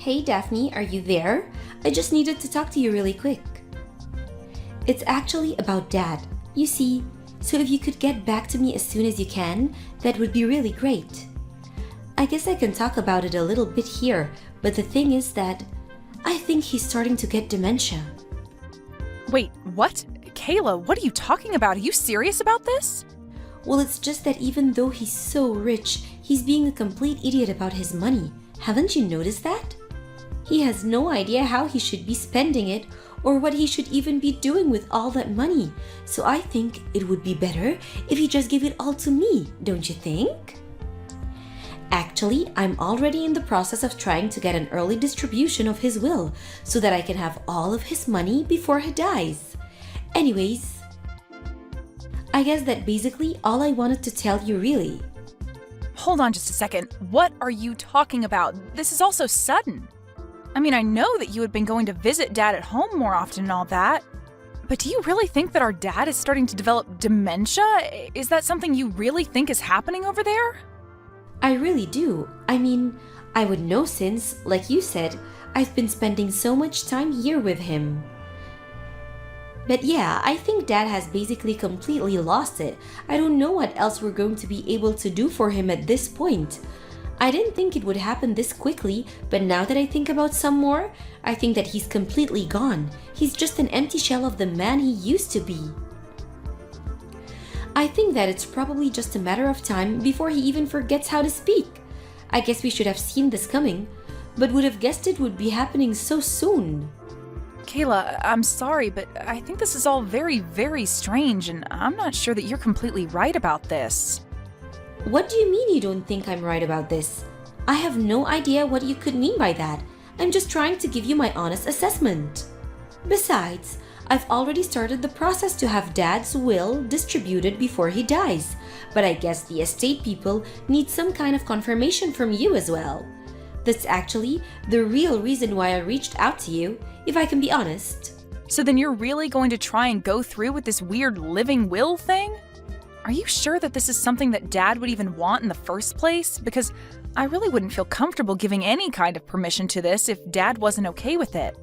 Hey Daphne, are you there? I just needed to talk to you really quick. It's actually about Dad. You see, so if you could get back to me as soon as you can, that would be really great. I guess I can talk about it a little bit here, but the thing is that I think he's starting to get dementia. Wait, what? Kayla, what are you talking about? Are you serious about this? Well, it's just that even though he's so rich, he's being a complete idiot about his money. Haven't you noticed that? He has no idea how he should be spending it or what he should even be doing with all that money. So I think it would be better if he just gave it all to me, don't you think? Actually, I'm already in the process of trying to get an early distribution of his will so that I can have all of his money before he dies. Anyways, I guess that basically all I wanted to tell you really. Hold on just a second. What are you talking about? This is all so sudden. I mean, I know that you had been going to visit Dad at home more often and all that, but do you really think that our dad is starting to develop dementia? Is that something you really think is happening over there? I really do. I mean, I would know since, like you said, I've been spending so much time here with him. But yeah, I think Dad has basically completely lost it. I don't know what else we're going to be able to do for him at this point. I didn't think it would happen this quickly, but now that I think about some more, I think that he's completely gone. He's just an empty shell of the man he used to be. I think that it's probably just a matter of time before he even forgets how to speak. I guess we should have seen this coming, but would have guessed it would be happening so soon. Kayla, I'm sorry, but I think this is all very, very strange, and I'm not sure that you're completely right about this. What do you mean you don't think I'm right about this? I have no idea what you could mean by that. I'm just trying to give you my honest assessment. Besides, I've already started the process to have Dad's will distributed before he dies, but I guess the estate people need some kind of confirmation from you as well. That's actually the real reason why I reached out to you, if I can be honest. So then you're really going to try and go through with this weird living will thing? Are you sure that this is something that Dad would even want in the first place? Because I really wouldn't feel comfortable giving any kind of permission to this if Dad wasn't okay with it.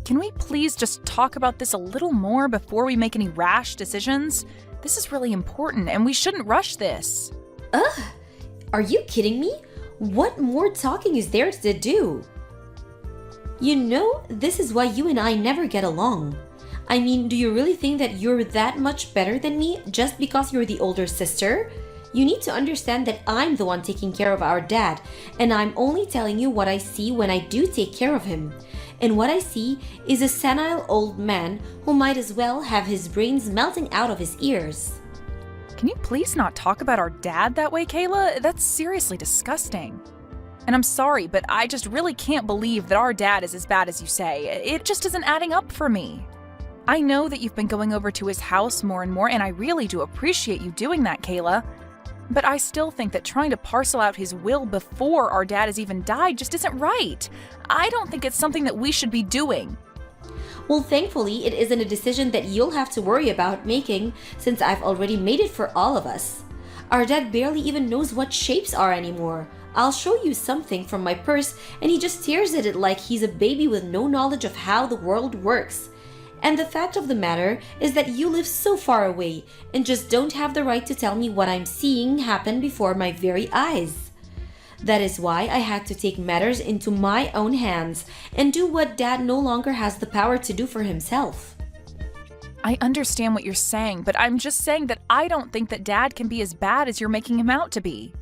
Can we please just talk about this a little more before we make any rash decisions? This is really important and we shouldn't rush this. Ugh! Are you kidding me? What more talking is there to do? You know, this is why you and I never get along. I mean, do you really think that you're that much better than me just because you're the older sister? You need to understand that I'm the one taking care of our dad, and I'm only telling you what I see when I do take care of him. And what I see is a senile old man who might as well have his brains melting out of his ears. Can you please not talk about our dad that way, Kayla? That's seriously disgusting. And I'm sorry, but I just really can't believe that our dad is as bad as you say. It just isn't adding up for me. I know that you've been going over to his house more and more, and I really do appreciate you doing that, Kayla. But I still think that trying to parcel out his will before our dad has even died just isn't right. I don't think it's something that we should be doing. Well, thankfully, it isn't a decision that you'll have to worry about making since I've already made it for all of us. Our dad barely even knows what shapes are anymore. I'll show you something from my purse and he just stares at it like he's a baby with no knowledge of how the world works. And the fact of the matter is that you live so far away and just don't have the right to tell me what I'm seeing happen before my very eyes. That is why I had to take matters into my own hands and do what Dad no longer has the power to do for himself. I understand what you're saying, but I'm just saying that I don't think that Dad can be as bad as you're making him out to be.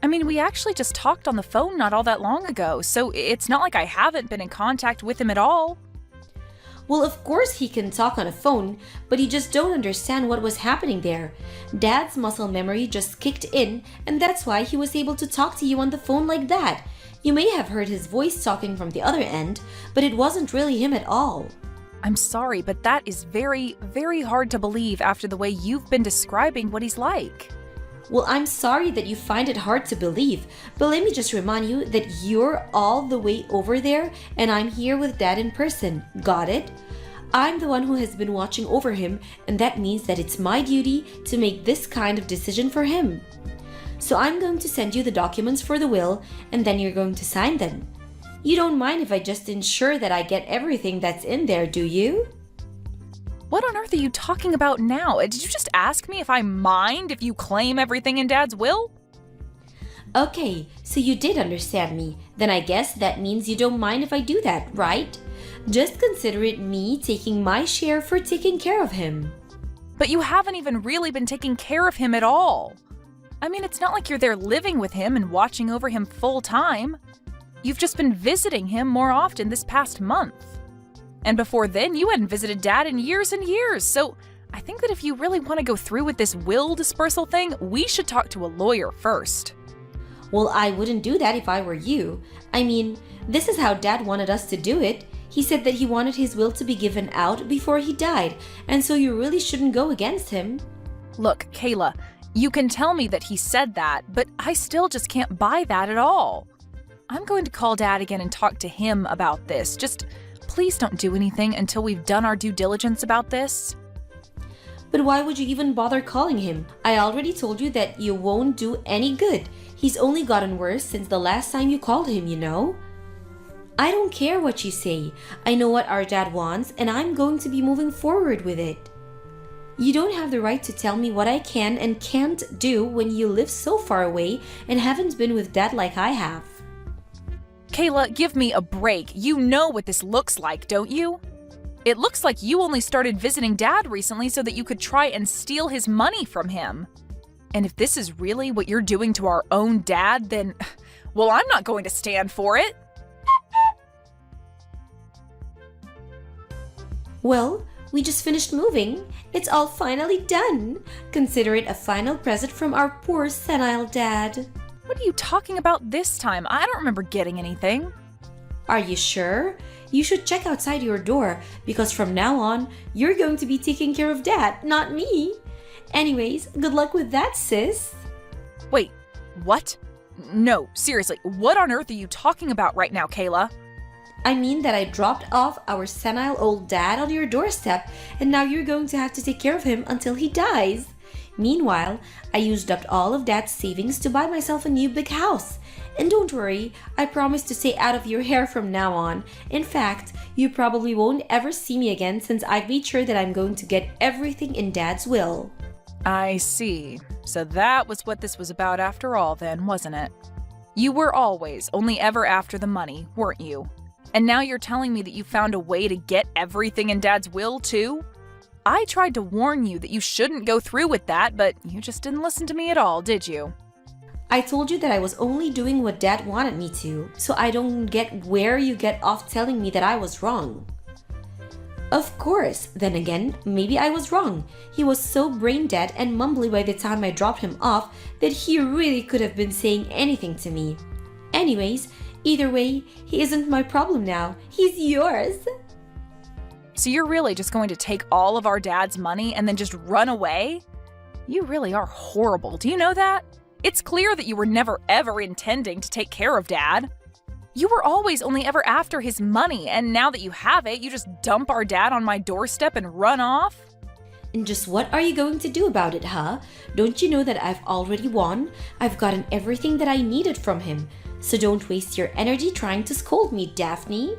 I mean, we actually just talked on the phone not all that long ago, so it's not like I haven't been in contact with him at all. Well, of course he can talk on a phone, but he just don't understand what was happening there. Dad's muscle memory just kicked in, and that's why he was able to talk to you on the phone like that. You may have heard his voice talking from the other end, but it wasn't really him at all. I'm sorry, but that is very, very hard to believe after the way you've been describing what he's like. Well, I'm sorry that you find it hard to believe, but let me just remind you that you're all the way over there and I'm here with Dad in person. Got it? I'm the one who has been watching over him, and that means that it's my duty to make this kind of decision for him. So I'm going to send you the documents for the will and then you're going to sign them. You don't mind if I just ensure that I get everything that's in there, do you? What on earth are you talking about now? Did you just ask me if I mind if you claim everything in Dad's will? Okay, so you did understand me. Then I guess that means you don't mind if I do that, right? Just consider it me taking my share for taking care of him. But you haven't even really been taking care of him at all. I mean, it's not like you're there living with him and watching over him full time. You've just been visiting him more often this past month. And before then, you hadn't visited Dad in years and years. So I think that if you really want to go through with this will dispersal thing, we should talk to a lawyer first. Well, I wouldn't do that if I were you. I mean, this is how Dad wanted us to do it. He said that he wanted his will to be given out before he died, and so you really shouldn't go against him. Look, Kayla, you can tell me that he said that, but I still just can't buy that at all. I'm going to call Dad again and talk to him about this. Just please don't do anything until we've done our due diligence about this. But why would you even bother calling him? I already told you that you won't do any good. He's only gotten worse since the last time you called him, you know? I don't care what you say. I know what our dad wants, and I'm going to be moving forward with it. You don't have the right to tell me what I can and can't do when you live so far away and haven't been with Dad like I have. Kayla, give me a break. You know what this looks like, don't you? It looks like you only started visiting Dad recently so that you could try and steal his money from him. And if this is really what you're doing to our own dad, then, well, I'm not going to stand for it. Well, we just finished moving. It's all finally done. Consider it a final present from our poor senile dad. What are you talking about this time? I don't remember getting anything. Are you sure? You should check outside your door because from now on, you're going to be taking care of Dad, not me. Anyways, good luck with that, sis. Wait, what? No, seriously, what on earth are you talking about right now, Kayla? I mean that I dropped off our senile old dad on your doorstep and now you're going to have to take care of him until he dies. Meanwhile, I used up all of Dad's savings to buy myself a new big house. And don't worry, I promise to stay out of your hair from now on. In fact, you probably won't ever see me again since I've made sure that I'm going to get everything in Dad's will. I see. So that was what this was about after all then, wasn't it? You were always only ever after the money, weren't you? And now you're telling me that you found a way to get everything in Dad's will too? I tried to warn you that you shouldn't go through with that, but you just didn't listen to me at all, did you? I told you that I was only doing what Dad wanted me to, so I don't get where you get off telling me that I was wrong. Of course, then again, maybe I was wrong. He was so brain dead and mumbly by the time I dropped him off that he really could have been saying anything to me. Anyways, either way, he isn't my problem now. He's yours. So you're really just going to take all of our dad's money and then just run away? You really are horrible. Do you know that? It's clear that you were never ever intending to take care of Dad. You were always only ever after his money, and now that you have it, you just dump our dad on my doorstep and run off? And just what are you going to do about it, huh? Don't you know that I've already won? I've gotten everything that I needed from him. So don't waste your energy trying to scold me, Daphne.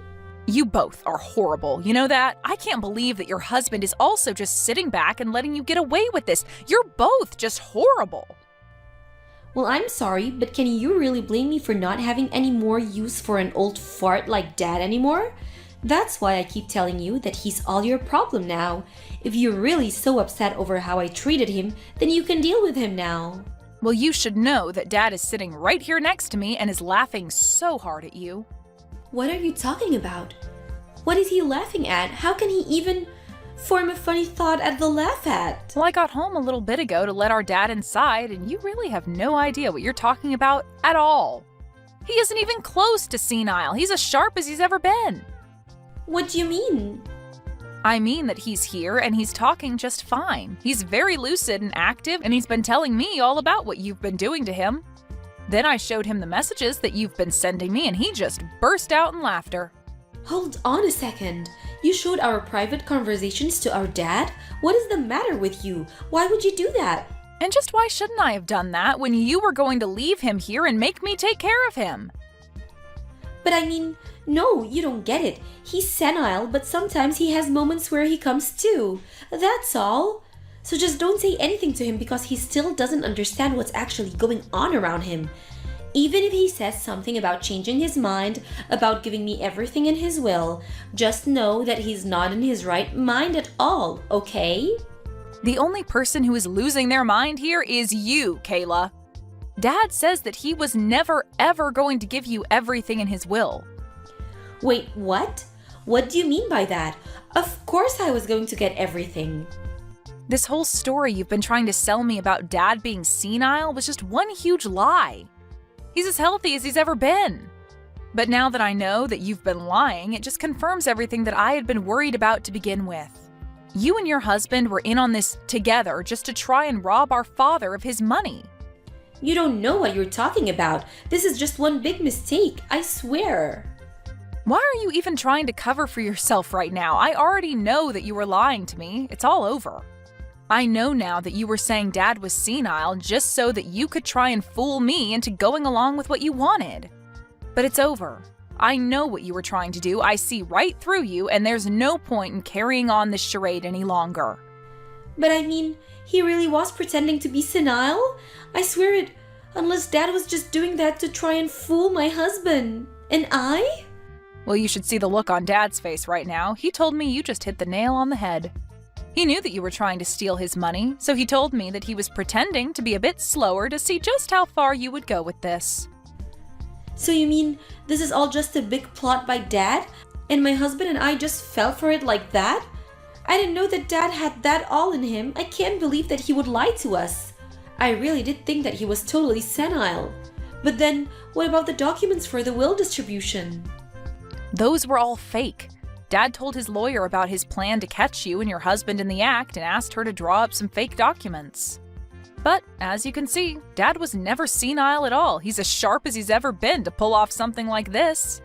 You both are horrible, you know that? I can't believe that your husband is also just sitting back and letting you get away with this. You're both just horrible. Well, I'm sorry, but can you really blame me for not having any more use for an old fart like Dad anymore? That's why I keep telling you that he's all your problem now. If you're really so upset over how I treated him, then you can deal with him now. Well, you should know that Dad is sitting right here next to me and is laughing so hard at you. What are you talking about? What is he laughing at? How can he even form a funny thought at the laugh at? Well, I got home a little bit ago to let our dad inside, and you really have no idea what you're talking about at all. He isn't even close to senile. He's as sharp as he's ever been. What do you mean? I mean that he's here and he's talking just fine. He's very lucid and active, and he's been telling me all about what you've been doing to him. Then I showed him the messages that you've been sending me, and he just burst out in laughter. Hold on a second. You showed our private conversations to our dad? What is the matter with you? Why would you do that? And just why shouldn't I have done that when you were going to leave him here and make me take care of him? But I mean, no, you don't get it. He's senile, but sometimes he has moments where he comes to. That's all. So just don't say anything to him because he still doesn't understand what's actually going on around him. Even if he says something about changing his mind, about giving me everything in his will, just know that he's not in his right mind at all, okay? The only person who is losing their mind here is you, Kayla. Dad says that he was never ever going to give you everything in his will. Wait, what? What do you mean by that? Of course I was going to get everything. This whole story you've been trying to sell me about Dad being senile was just one huge lie. He's as healthy as he's ever been. But now that I know that you've been lying, it just confirms everything that I had been worried about to begin with. You and your husband were in on this together just to try and rob our father of his money. You don't know what you're talking about. This is just one big mistake, I swear. Why are you even trying to cover for yourself right now? I already know that you were lying to me. It's all over. I know now that you were saying Dad was senile just so that you could try and fool me into going along with what you wanted. But it's over. I know what you were trying to do. I see right through you, and there's no point in carrying on this charade any longer. But I mean, he really was pretending to be senile? I swear it, unless Dad was just doing that to try and fool my husband. And I? Well, you should see the look on Dad's face right now. He told me you just hit the nail on the head. He knew that you were trying to steal his money, so he told me that he was pretending to be a bit slower to see just how far you would go with this. So you mean this is all just a big plot by Dad? And my husband and I just fell for it like that? I didn't know that Dad had that all in him. I can't believe that he would lie to us. I really did think that he was totally senile. But then, what about the documents for the will distribution? Those were all fake. Dad told his lawyer about his plan to catch you and your husband in the act and asked her to draw up some fake documents. But, as you can see, Dad was never senile at all. He's as sharp as he's ever been to pull off something like this.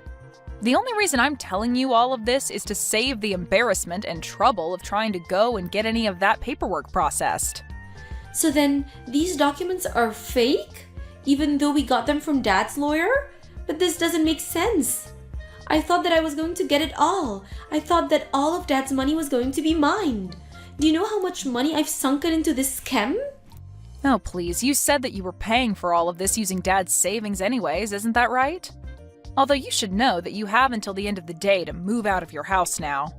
The only reason I'm telling you all of this is to save the embarrassment and trouble of trying to go and get any of that paperwork processed. So then, these documents are fake? Even though we got them from Dad's lawyer? But this doesn't make sense. I thought that I was going to get it all. I thought that all of Dad's money was going to be mine. Do you know how much money I've sunken into this scam? Oh, please, you said that you were paying for all of this using Dad's savings anyways, isn't that right? Although you should know that you have until the end of the day to move out of your house now.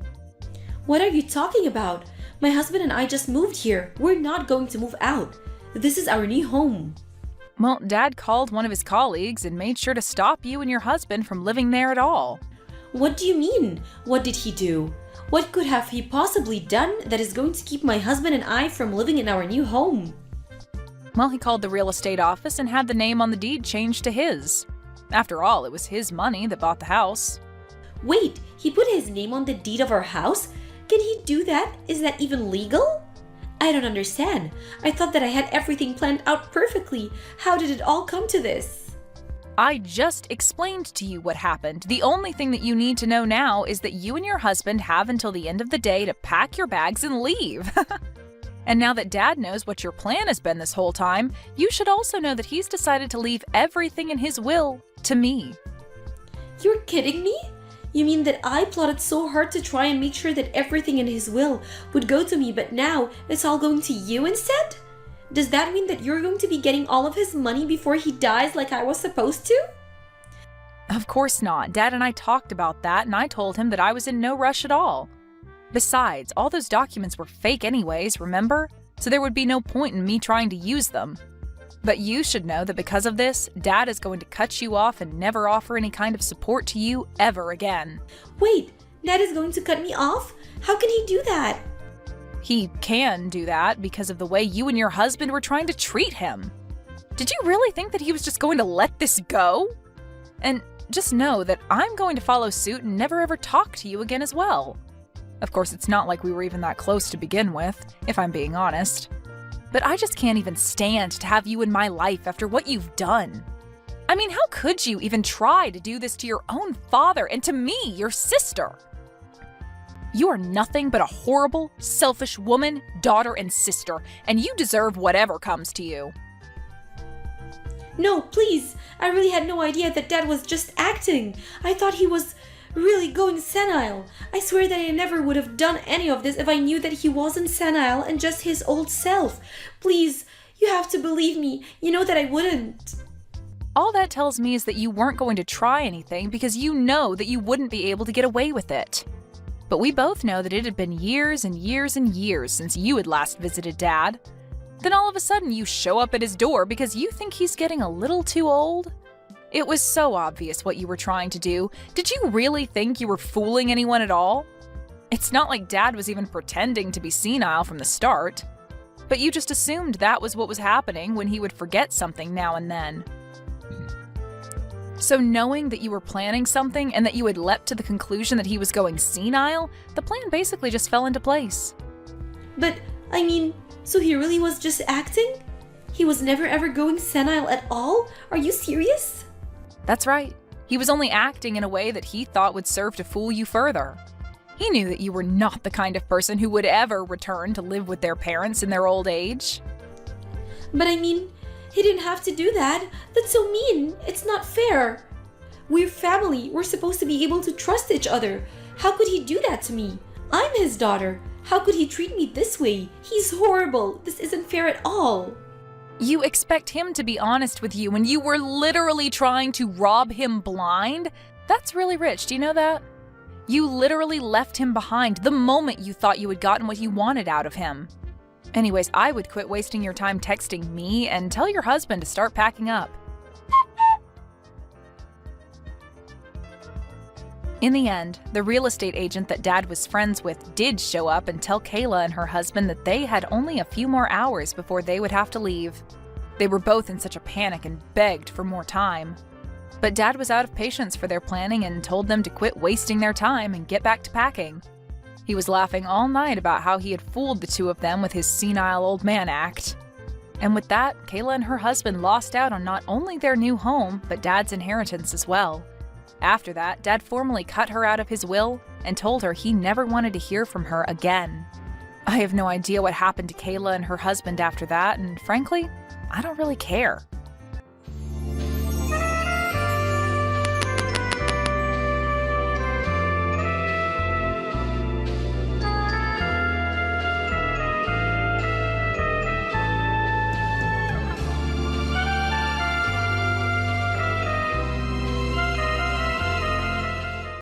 What are you talking about? My husband and I just moved here. We're not going to move out. This is our new home. Well, Dad called one of his colleagues and made sure to stop you and your husband from living there at all. What do you mean? What did he do? What could have he possibly done that is going to keep my husband and I from living in our new home? Well, he called the real estate office and had the name on the deed changed to his. After all, it was his money that bought the house. Wait, he put his name on the deed of our house? Can he do that? Is that even legal? I don't understand. I thought that I had everything planned out perfectly. How did it all come to this? I just explained to you what happened. The only thing that you need to know now is that you and your husband have until the end of the day to pack your bags and leave. And now that Dad knows what your plan has been this whole time, you should also know that he's decided to leave everything in his will to me. You're kidding me? You mean that I plotted so hard to try and make sure that everything in his will would go to me, but now it's all going to you instead? Does that mean that you're going to be getting all of his money before he dies like I was supposed to? Of course not. Dad and I talked about that, and I told him that I was in no rush at all. Besides, all those documents were fake anyways, remember? So there would be no point in me trying to use them. But you should know that because of this, Dad is going to cut you off and never offer any kind of support to you ever again. Wait, Dad is going to cut me off? How can he do that? He can do that because of the way you and your husband were trying to treat him. Did you really think that he was just going to let this go? And just know that I'm going to follow suit and never ever talk to you again as well. Of course, it's not like we were even that close to begin with, if I'm being honest. But I just can't even stand to have you in my life after what you've done. I mean, how could you even try to do this to your own father and to me, your sister? You are nothing but a horrible, selfish woman, daughter, and sister, and you deserve whatever comes to you. No, please. I really had no idea that Dad was just acting. I thought he was really going senile. I swear that I never would have done any of this if I knew that he wasn't senile and just his old self. Please, you have to believe me. You know that I wouldn't. All that tells me is that you weren't going to try anything because you know that you wouldn't be able to get away with it. But we both know that it had been years and years and years since you had last visited Dad. Then all of a sudden you show up at his door because you think he's getting a little too old? It was so obvious what you were trying to do. Did you really think you were fooling anyone at all? It's not like Dad was even pretending to be senile from the start. But you just assumed that was what was happening when he would forget something now and then. So knowing that you were planning something and that you had leapt to the conclusion that he was going senile, the plan basically just fell into place. But, I mean, so he really was just acting? He was never ever going senile at all? Are you serious? That's right. He was only acting in a way that he thought would serve to fool you further. He knew that you were not the kind of person who would ever return to live with their parents in their old age. But I mean, he didn't have to do that. That's so mean. It's not fair. We're family. We're supposed to be able to trust each other. How could he do that to me? I'm his daughter. How could he treat me this way? He's horrible. This isn't fair at all. You expect him to be honest with you when you were literally trying to rob him blind? That's really rich, do you know that? You literally left him behind the moment you thought you had gotten what you wanted out of him. Anyways, I would quit wasting your time texting me and tell your husband to start packing up. In the end, the real estate agent that Dad was friends with did show up and tell Kayla and her husband that they had only a few more hours before they would have to leave. They were both in such a panic and begged for more time. But Dad was out of patience for their planning and told them to quit wasting their time and get back to packing. He was laughing all night about how he had fooled the two of them with his senile old man act. And with that, Kayla and her husband lost out on not only their new home, but Dad's inheritance as well. After that, Dad formally cut her out of his will and told her he never wanted to hear from her again. I have no idea what happened to Kayla and her husband after that, and frankly, I don't really care.